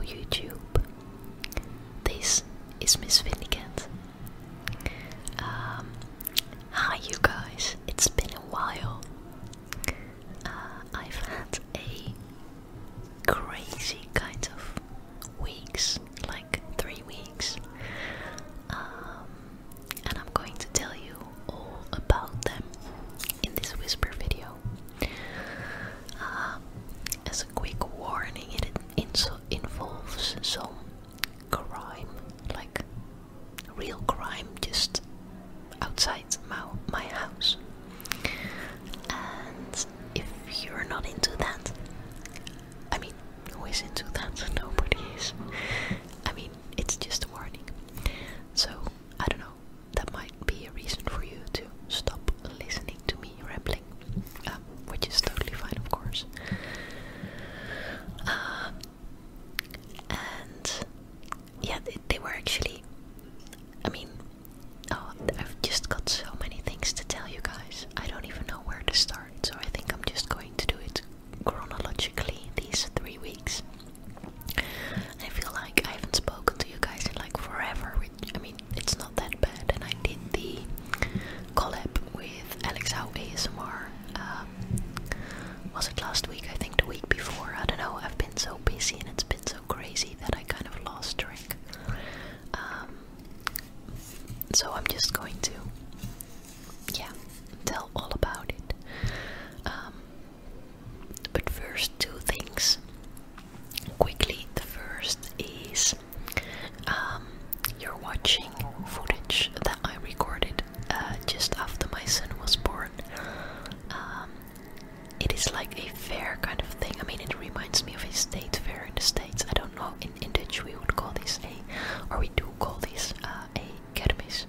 YouTube. This is Miss Vindicat. Hi you guys, it's been a while. I've had a crazy kind of weeks, like 3 weeks. And I'm going to tell you all about them in this whisper video. As a quick warning, it involves some crime, like real crime, just outside my house. And if you're not into that, I mean, who is into that? Nobody is. I mean, it's just a warning. So, I don't know, that might be a reason for you to stop listening to me rambling, which is totally fine, of course. And yeah, they were actually, I mean, I've just got so many things to tell you guys. I don't even know where to start, so I think I'm just going to do it chronologically these 3 weeks. I feel like I haven't spoken to you guys in like forever, which, I mean, it's not that bad. And I did the collab with Alex How ASMR. Was it last week? I think the week before. I don't know. I've been so busy and it's been so crazy that I kind of lost track. So I'm just going to, yeah, tell all about it. But first, 2 things. Quickly, the first is you're watching footage that I recorded just after my son was born. It is like a fair kind of thing. I mean, it reminds me of a state fair in the States. I don't know, in Dutch we would call this or we do call this a kermis.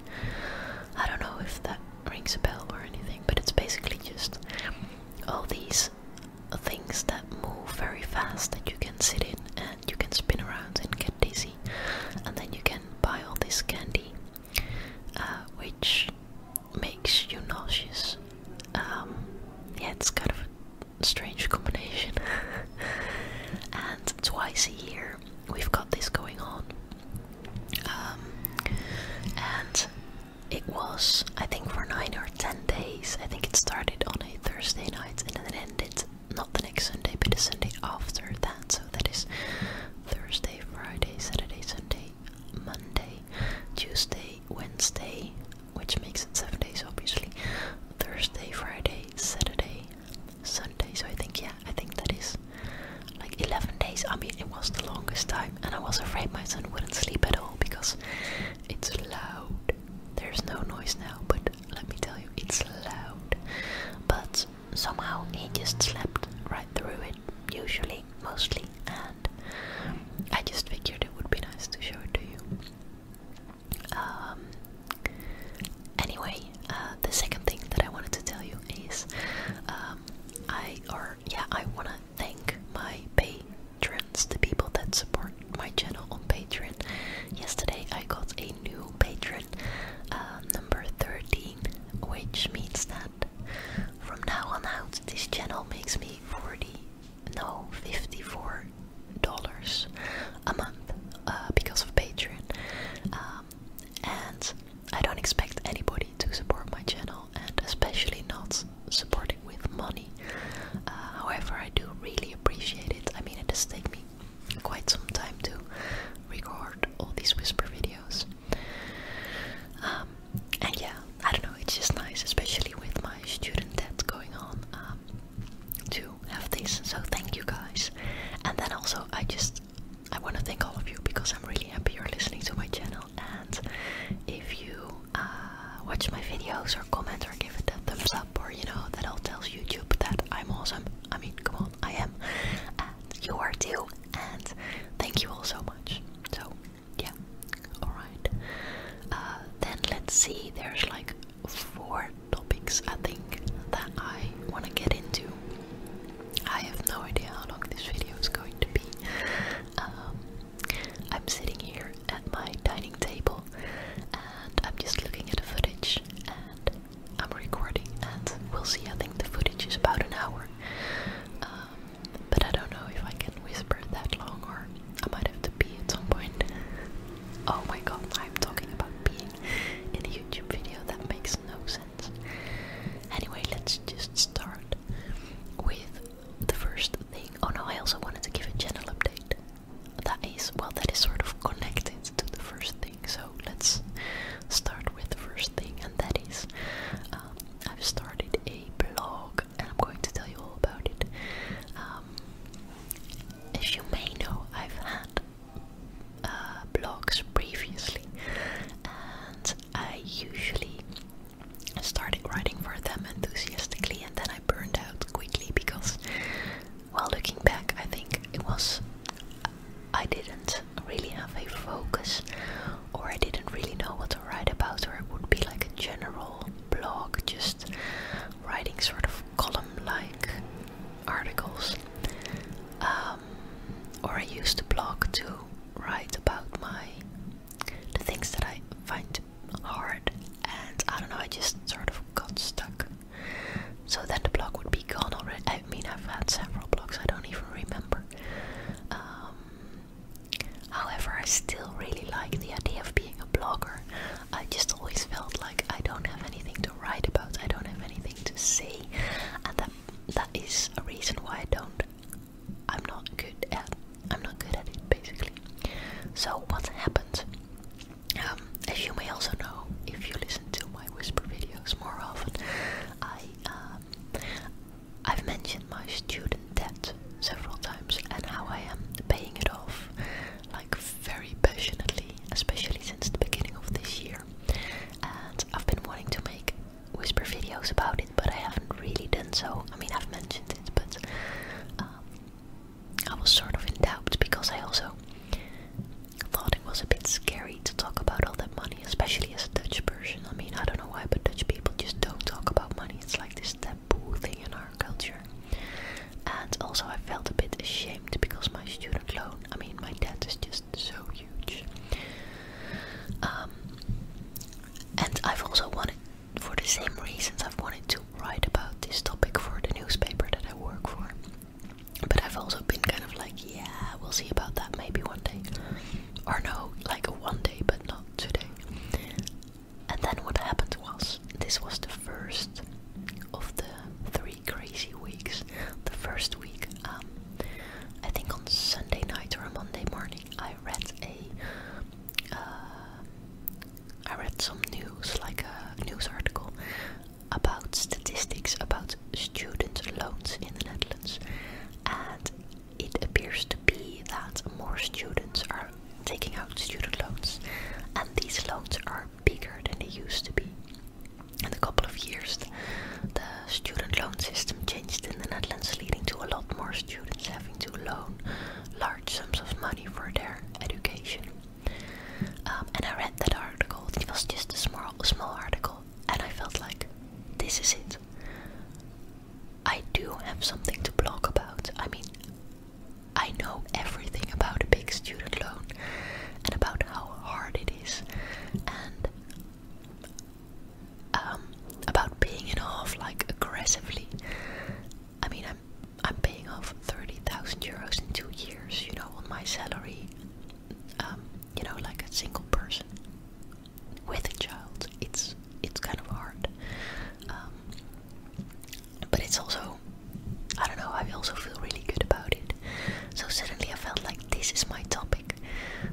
I don't know if that rings a bell or anything, but it's basically just all these things that move very fast that you can sit in and you can spin around and get dizzy, and then you can buy all this candy, which makes you nauseous. Yeah, it's kind of a strange combination. And twice a year we've got this going on. And it was, I think, for 9 or 10 days. I think it started on a Thursday night and then it ended not the next Sunday, but the Sunday after that. So that is Thursday, Friday, Saturday, Sunday, Monday, Tuesday, Wednesday, which makes it 7 days obviously. Thursday, Friday, Saturday, Sunday. So I think, yeah, I think that is like 11 days. I mean, it was the longest time, and I was afraid my son wouldn't sleep at all because it's loud. There's no noise now, but let me tell you, it's loud. But somehow he just slept right through it, usually, mostly, and I just figured it would be nice to show it to you. Anyway, the second thing that I wanted to tell you is I want to thank my patrons, the people that support my channel on Patreon. Yesterday I got a new patron, number 13, which means that from now on out this channel makes me 54 as you may know, I've had blogs previously, and I usually started writing for them enthusiastically, and then I burned out quickly because, well, looking back, I think I didn't really have a focus, or I didn't really know what to write about, or it would be like a general blog, just writing sort of column-like articles. Or I used the blog to write about the things that I find hard, and I don't know, I just sort of got stuck. So then the blog would be gone already. I mean, I've had several blogs, I don't even remember. However, I still really like the idea of being a blogger. I just always felt like I don't have anything to write about, I don't have anything to say, and that is a reason why I'm not good at it, basically. So what happened? As you may also know, if you listen to my whisper videos more often, I've mentioned my student debt several times and how I am paying it off, like very passionately, especially since the beginning of this year. And I've been wanting to make whisper videos about it, but I haven't really done so. I mean, I've mentioned it, but I was sort of in doubt because I also thought it was a bit scary to talk about all that money, especially as a Dutch person. I mean, I don't know why, but Dutch people just don't talk about money. It's like this taboo thing in our culture. And also I felt a bit ashamed because my student loan, I mean, my debt is just so huge. And I've also wanted, for the same reasons, I've wanted to write about this topic for the newspaper that I work for. But I've also been kind of like, yeah, we'll see about that maybe one day. Or no, like one day, but not today. And then what happened was, this was the first of the 3 crazy weeks. The first week, I think on Sunday night or a Monday morning, I read some news, like a news article about statistics about student loans in the Netherlands, and it appears to be that more students are taking out student loans, and these loans are bigger than they used to be. In a couple of years, the student loan system changed in the Netherlands, leading to a lot more students having to loan large sums of money for their education. And I read that article. It was just a small article, and I felt like, this is it. I do have something to blog about. I mean, I know everything about a big student loan and about how hard it is, and about paying it off like aggressively. I mean, I'm paying off 30,000 euros in 2 years, you know, on my salary. You know, like a single person with a child. It's kind of hard. But it's also, I don't know, I also feel really good about it. So suddenly I felt like this is my topic.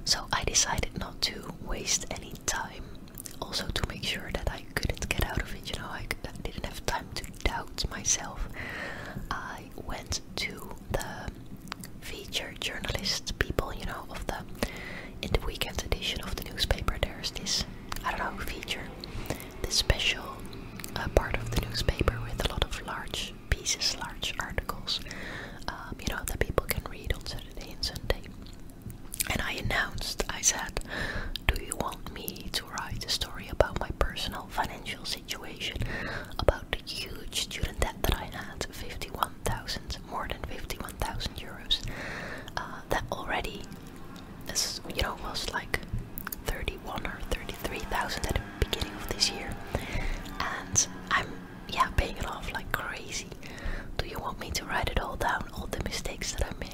So I decided not to waste any time. Also to make sure that I couldn't get out of it, you know, I didn't have time to doubt myself. I went to the featured journalist people, you know, in the weekend edition of the newspaper, there's this, I don't know, feature, this special part of the newspaper with a lot of large pieces, large articles, you know, that people can read on Saturday and Sunday. And I said, do you want me to write a story about my personal financial situation, about the huge student debt that I had, more than 51,000 euros, that already, you know, was like 31 or 33,000 at the beginning of this year, and I'm paying it off like crazy. Do you want me to write it all down, all the mistakes that I made,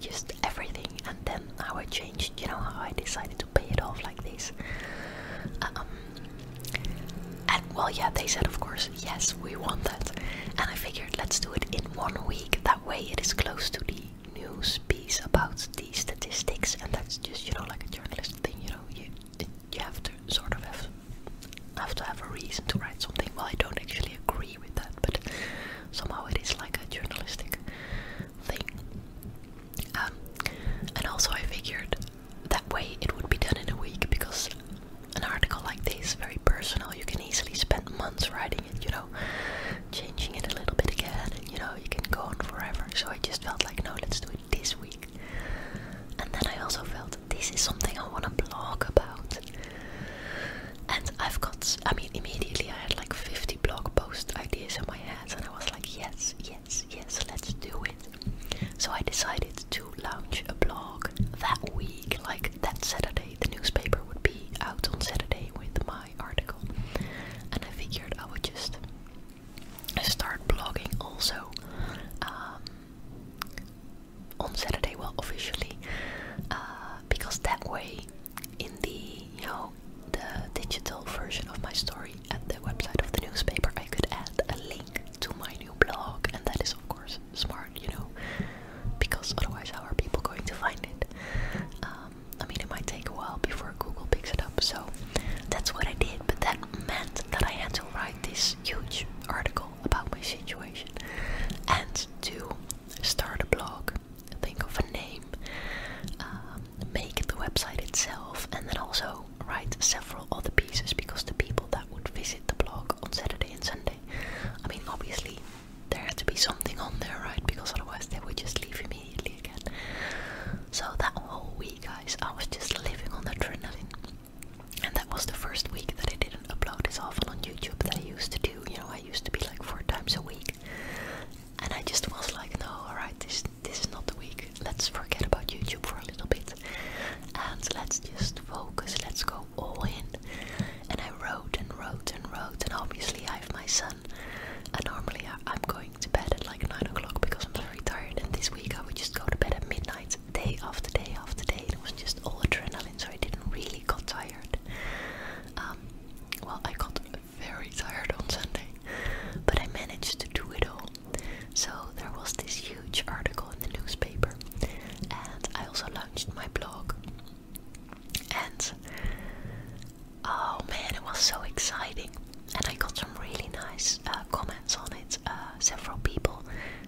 just everything, and then how I changed, you know, how I decided to pay it off like this? And well, yeah, they said, of course, yes, we want that. And I figured, let's do it in 1 week. That way it is close to the news piece about the statistics, and that's just, you know, like a journalist thing, you know, you have to sort of have to have a reason to write something. Well, I don't actually agree with that, but somehow it is like a journalistic thing. also write several other pieces because the people that would visit the blog on Saturday and Sunday, I mean, obviously there had to be something on there, right? Because otherwise they would just leave immediately again. So that whole week, guys, I was just living on adrenaline. And that was the first week that I didn't upload as often on YouTube that I used to do. You know, I used to be like 4 times a week. And I just was like, no, alright, this is not the week. Let's forget about YouTube for a little bit. And let's just focus, let's go all in. And I wrote and wrote and wrote. And obviously I have my son. And normally I'm going to bed at like 9 o'clock because I'm very tired. And this week I would just go to bed at midnight, day after day after day. It was just all adrenaline, so I didn't really got tired. Well, I got very tired on Sunday, but I managed to do it all. So there was this huge article in the newspaper, and I also launched my blog. And oh man, it was so exciting. And I got some really nice comments on it. Several people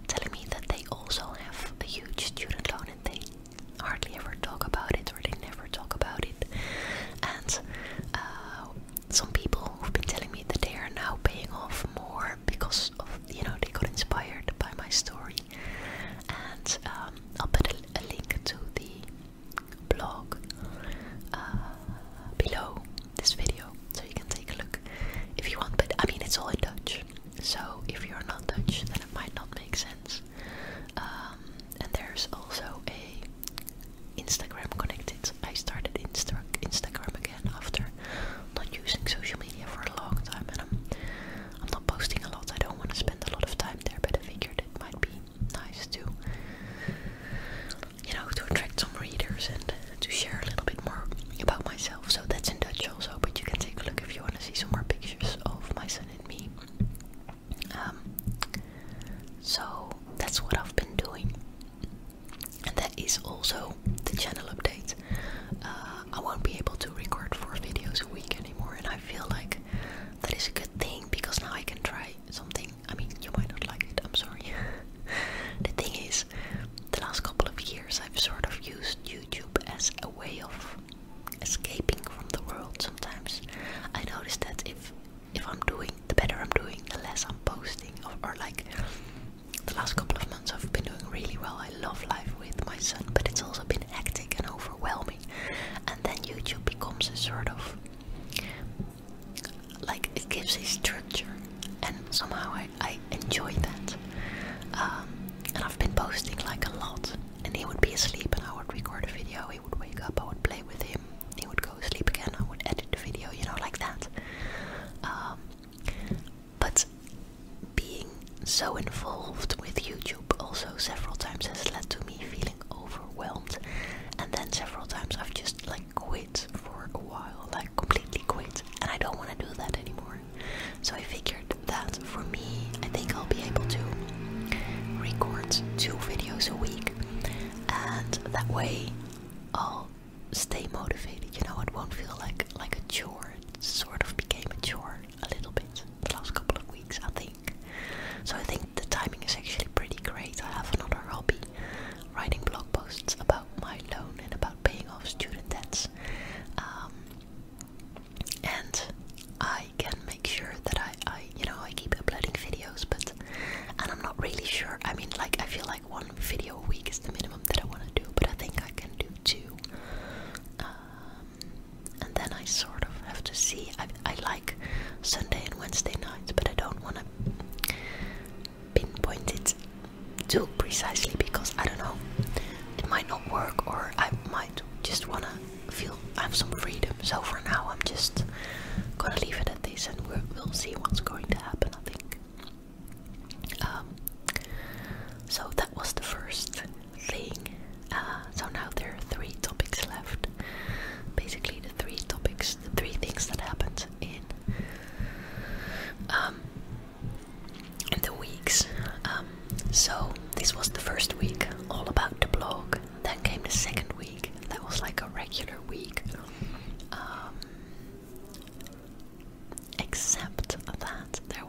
telling me that they also have a huge student loan and they hardly ever talk about it, or they never talk about it. And some people who've been telling me that they are now paying off more because of, you know, they got inspired by my story. And I'll put a link to the blog below this video so you can take a look if you want. But I mean, it's all in Dutch, so if you're not Dutch then it might not make sense. And there's also a Instagram connected. I started Instagram again after not using social media for a long time, and I'm not posting a lot. I don't want to spend a lot of time there, but I figured it might be nice to, you know, to attract some readers and to share a little bit more about myself. So that's in Dutch also, but you can take a look if you want to see some more pictures of my son and me. So that's what I've been doing, and that is also the channel update. I won't be able to record 4 videos a week anymore, and I feel like that is a good thing because now I can try something. I mean, you might not like it, I'm sorry. The thing is, the last couple of years I've sort of used YouTube as a way of escaping from the world. Sometimes I notice that if I'm doing, the better I'm doing, the less I'm posting, or like the last couple of months I've been doing really well. I love life with my son, but it's also been hectic and overwhelming. And then YouTube becomes a sort of, like, it gives a structure, and somehow I enjoy that. And I've been posting like a lot, and he would be asleep and I would record a video, he would wake up, I would play with him, he would go asleep again, I would edit the video, you know, like that. But being so involved with YouTube also several times has led to me feeling overwhelmed, and then several times I've just like quit for a while, like completely quit, and I don't want to do that anymore. So I figured that for me, I think I'll be able to record 2 videos a week, and that way I'll stay motivated, you know, it won't feel like a chore. It sort of became a chore a little bit the last couple of weeks, I think. So I think the timing is actually pretty great. I have another hobby, writing blog posts about my loan and about paying off student debts. And I can make sure that I keep uploading videos, and I'm not really sure. I mean, like, I feel like 1 video a week is the minimum that I want to do, but I think I can do 2. And then I sort of have to see. I like Sunday and Wednesday nights, but I don't want to pinpoint it too precisely because I don't know, it might not work, or I might just want to feel I have some freedom. So for now I'm just gonna leave it at this, and we'll see what's going to happen, I think. So that was the first thing. So now there are 3 topics left. Basically the 3 topics, the 3 things that happened in the weeks. So this was the first week, all about the blog. Then came the second week, that was like a regular week. Except that there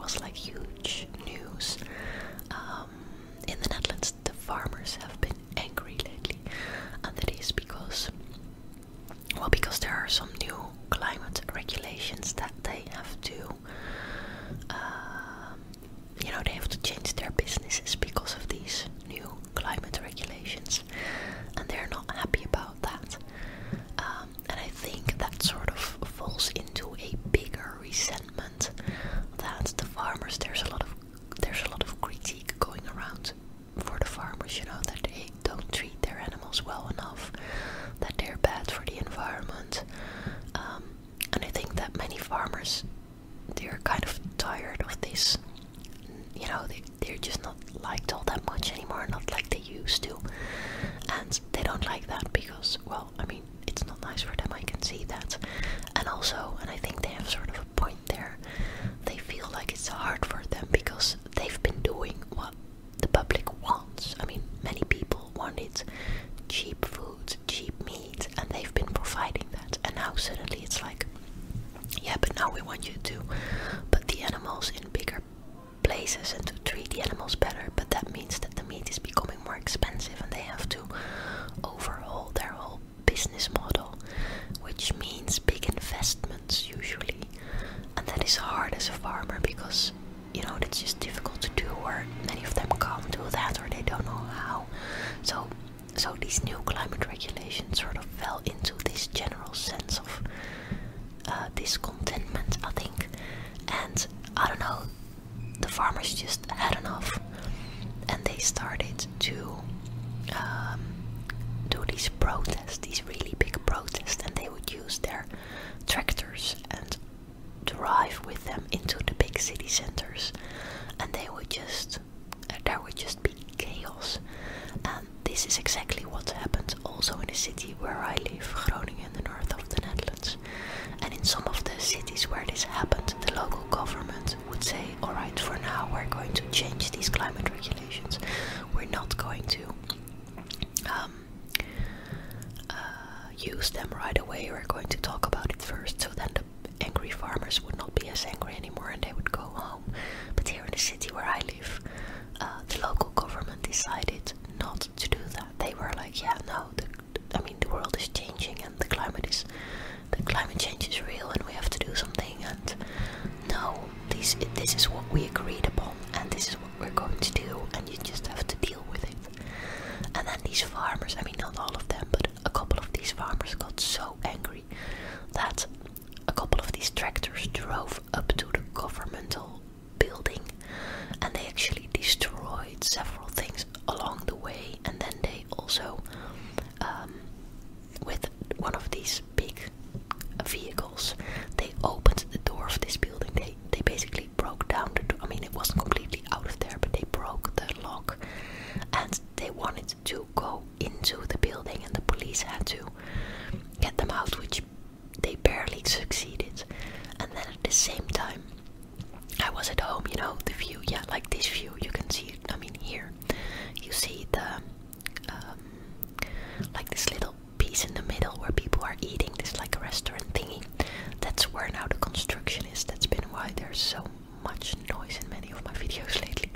because, well, I mean, it's not nice for them, I can see that. And also, and I think they have sort of a point there, they feel like it's hard for them because they've been doing what the public wants. I mean, many people wanted cheap food, cheap meat, and they've been providing that. And now suddenly it's like, yeah, but now we want you to put the animals in bigger places and to treat the animals better. But that means that the meat is becoming more expensive and they have to overhaul their whole business model, which means big investments usually. And that is hard as a farmer because, you know, it's just difficult to do, or many of them can't do that, or they don't know how. So these new climate regulations sort of fell into this general sense of discontentment, I think. And I don't know, the farmers just had enough, and they started to do these protests, these really big protests, and they would use their tractors and drive with them into the big city centers, and there would just be chaos. And this is exactly what happened also in the city where I live, Groningen, in the north of the Netherlands. And in some of the cities where this happened, the local government would say, alright, for now we're going to change these climate regulations. We're not going to use them right away. We're going to talk about it first, so then the angry farmers would not be as angry anymore and they would go home. But here in the city where I live, the local government decided not to do that. They were like, yeah, no, I mean, the world is changing and the climate change is real and we have to do something, and no, this is what we agreed upon and this is what we're going to do, and you just have to deal with it. And then these farmers, I mean, not all of them, but a couple of these farmers got so angry that a couple of these tractors drove up to the governmental building and they actually destroyed several things along the way. And then they also, with one of these big vehicles, they opened the door of this building. They basically broke down the door. I mean, it wasn't completely out of there, but they broke the lock and they wanted to go into the building, and the police had to get them out, which they barely succeeded. And then at the same time, I was at home, you know, the view, yeah, like this view, you can see it. I mean, here you see the like this little piece in the middle where people are eating, this like a restaurant thingy. That's where now the construction is. That's been why there's so much noise in many of my videos lately.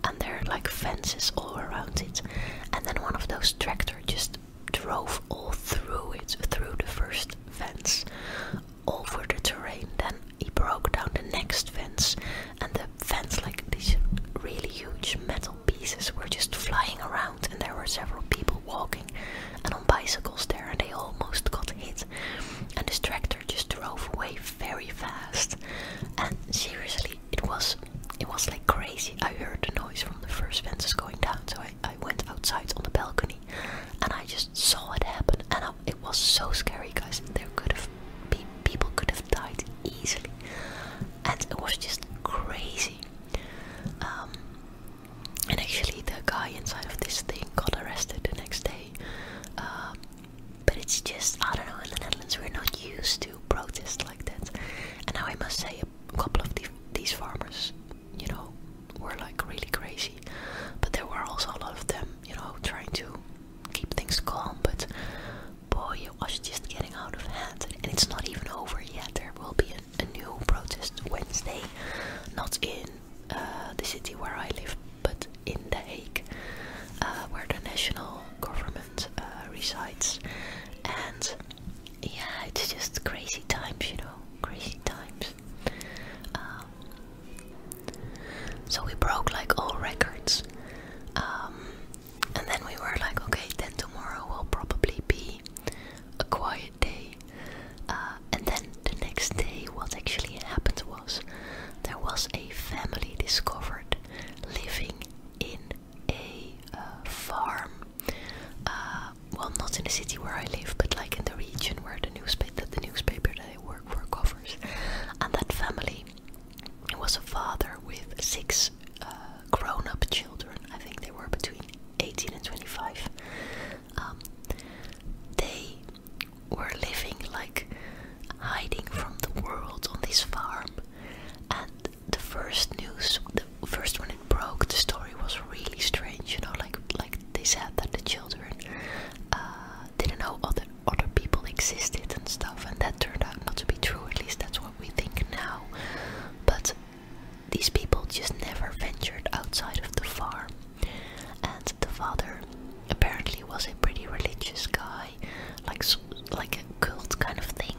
And there are like fences all around it, and then one of those tractors just drove all through it, through the first fence, over the terrain. Then he broke down the next fence, and the fence, like these really huge metal pieces, were just flying around, and there were several people walking and on bicycles there, and they almost got hit. And this tractor just drove away very fast, and seriously, it was like crazy. I heard the noise from the first fences going down, so I went outside on the balcony and I just saw it happen, and it was so scary, guys. There could have people could have died easily, and it was just crazy. And actually the guy inside of this thing got arrested the next day. But it's just, I don't know, in the Netherlands we're not used to protests like that. And now I must say, a couple of these farmers, you know, were like really crazy. But there were also a lot of them, you know, trying to keep things calm. But boy, it was just getting out of hand. And it's not even over yet. There will be a new protest Wednesday. Not in the city where I live, but in The Hague, where the national government resides. And yeah, it's just crazy times, you know, crazy times. So we broke like all records, and then we were like, okay, then tomorrow will probably be a quiet day. And then the next day, what actually happened was there was a family discovered living in a farm. Well, not in the city where I live, but like in the region where the newspaper that I work for covers. And that family, it was a father with 6 grown-up children. I think they were between 18 and 25. religious guy, like a cult kind of thing,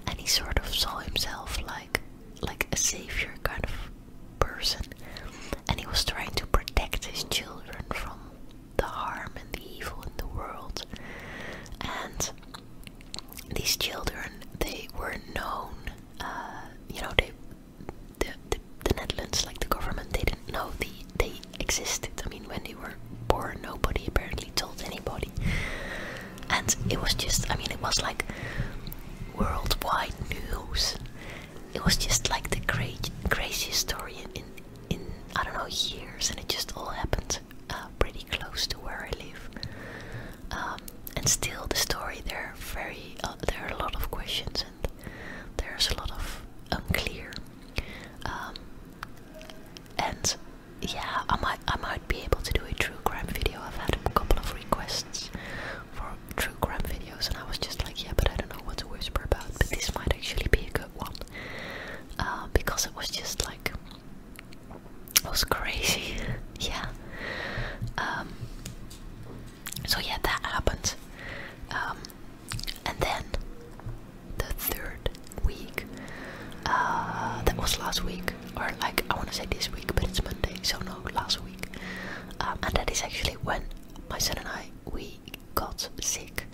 and he sort of saw himself like a savior kind of person, and he was trying to protect his children from the harm and the evil in the world. And these children, they were known, the Netherlands, like the government, they didn't know they existed. I mean, when they were born, nobody apparently told anybody. And it was just, I mean, it was like worldwide news. It was just like the craziest story in I don't know, years, and it just all happened pretty close to where I live. And still, the story, there are a lot of questions, and there's a lot of unclear. And yeah, I might be able to do a true crime video. I've had a couple of requests for true crime videos, and I was just like, yeah, but I don't know what to whisper about. But this might actually be a good one, because it was just like, it was crazy. Yeah. So yeah, that happened. And then the third week, that was last week, or like, I want to say this week, but it's Monday, so no, last week. And that is actually when my son and I, we got sick.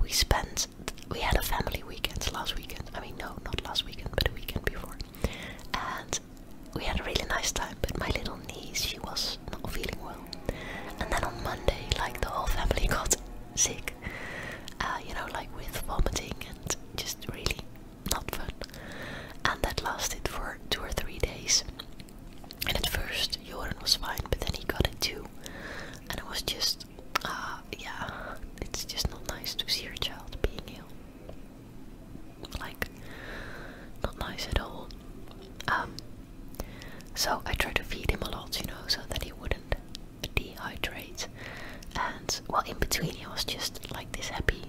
We had a family weekend last weekend. I mean, no, not last weekend, but the weekend before. And we had a really nice time, but my little niece, she was not feeling well. And then on Monday, like, the whole family got sick. Like with vomiting and just really not fun. And that lasted for 2 or 3 days. And at first, Joran was fine, but then he got it too. And it was just, yeah, it's just not nice to see your child being ill. Like, not nice at all. So I tried to feed him a lot, so that he wouldn't dehydrate. And, well, in between he was just like this happy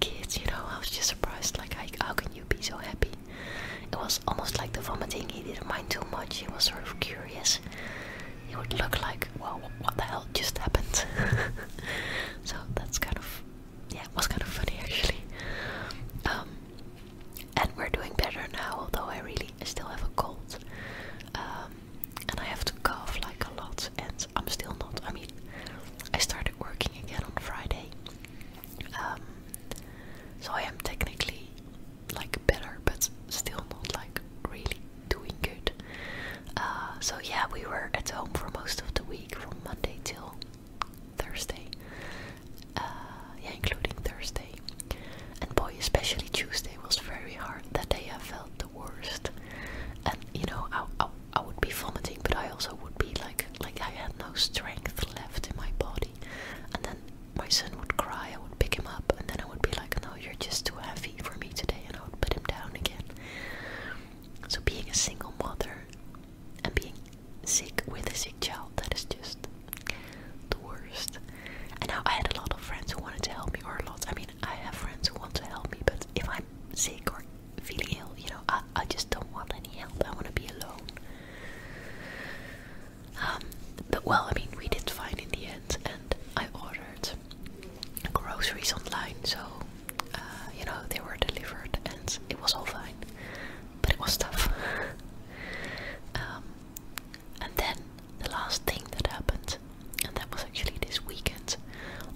kid, I was just surprised, like, how can you be so happy? It was almost like the vomiting, he didn't mind too much, he was sort of curious. He would look like, well, what the hell just happened? So that's kind of, yeah, it was kind of funny actually. And we're doing better now, although I still have a cold. And I have to cough like a lot, and I'm still not, I mean, I started working again on Friday. So I am technically like better, but still not like really doing good. So yeah, we were at home for most of the week, from Monday till Thursday. Yeah, including Thursday. And boy, especially Tuesday was very hard. That day I felt the worst. And I would be vomiting, but I also would be like I had no strength left in my body. And then my son would cry, I would pick him up, and then I would be like, no, you're just too heavy for me today, and I would put him down again. So being a single mother and being sick with a sick child, that is just the worst. And now I had a lot of friends who wanted to help me, or a lot, I mean, I have friends who want to help me, but if I'm sick or feeling ill, I just don't want any help. I want to be alone. But well, I mean, we did fine in the end, and I ordered groceries online, so they were delivered, and it was all fine. But it was tough. And then the last thing that happened, and that was actually this weekend.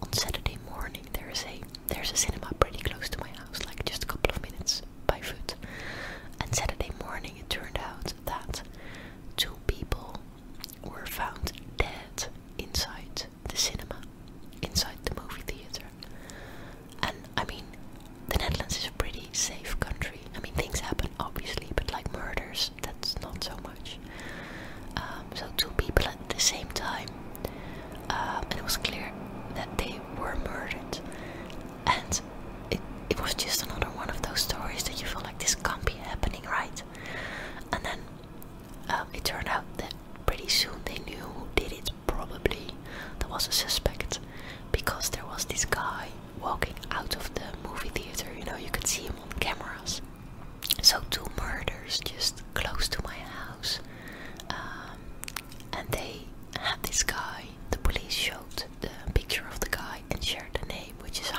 On Saturday morning, there's a cinema pretty close to my house, like just a couple of minutes by foot. And Saturday morning, it turned out that 2 people were found dead inside the cinema, inside the movie theater. And I mean, the Netherlands is a pretty safe country. I mean, things happen obviously, but like murders, that's not so much. So 2 people at the same time, and it was clear that they were murdered. And it was just another one of those stories that you feel like, this can't be happening, right? And then it turned out that pretty soon they knew who did it. Probably there was a suspect, because there was this guy walking out of the movie theater, you could see him on cameras. So 2 murders just close to my house, and they had this guy. The police showed the picture of the guy and shared the name, which is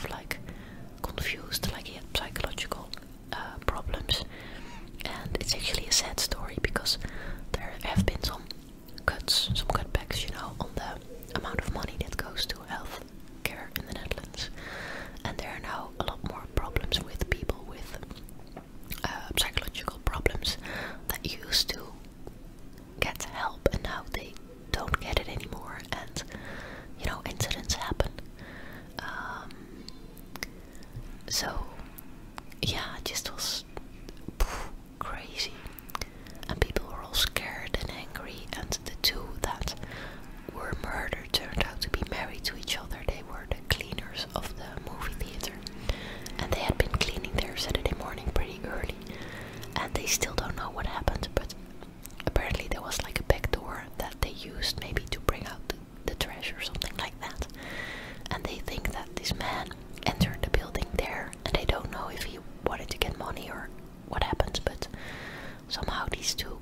of like confused, like he had psychological problems. And it's actually a sad story because there have been some cutbacks, you know, on the amount of money that goes to health care in the Netherlands. And there are now a lot more problems with people with psychological problems that used to get help and now they don't get it anymore, and you know, incidents happen. So yeah, it just was crazy, and people were all scared and angry, and the two that were murdered turned out to be married to each other. They were the cleaners of the movie theater, and they had been cleaning there Saturday morning pretty early, and they still don't know what happened, but apparently there was like a back door that they used maybe to bring out the trash or something like that, and they think that this man entered the building there, and they don't know if he wanted to get money or what happened, but somehow these two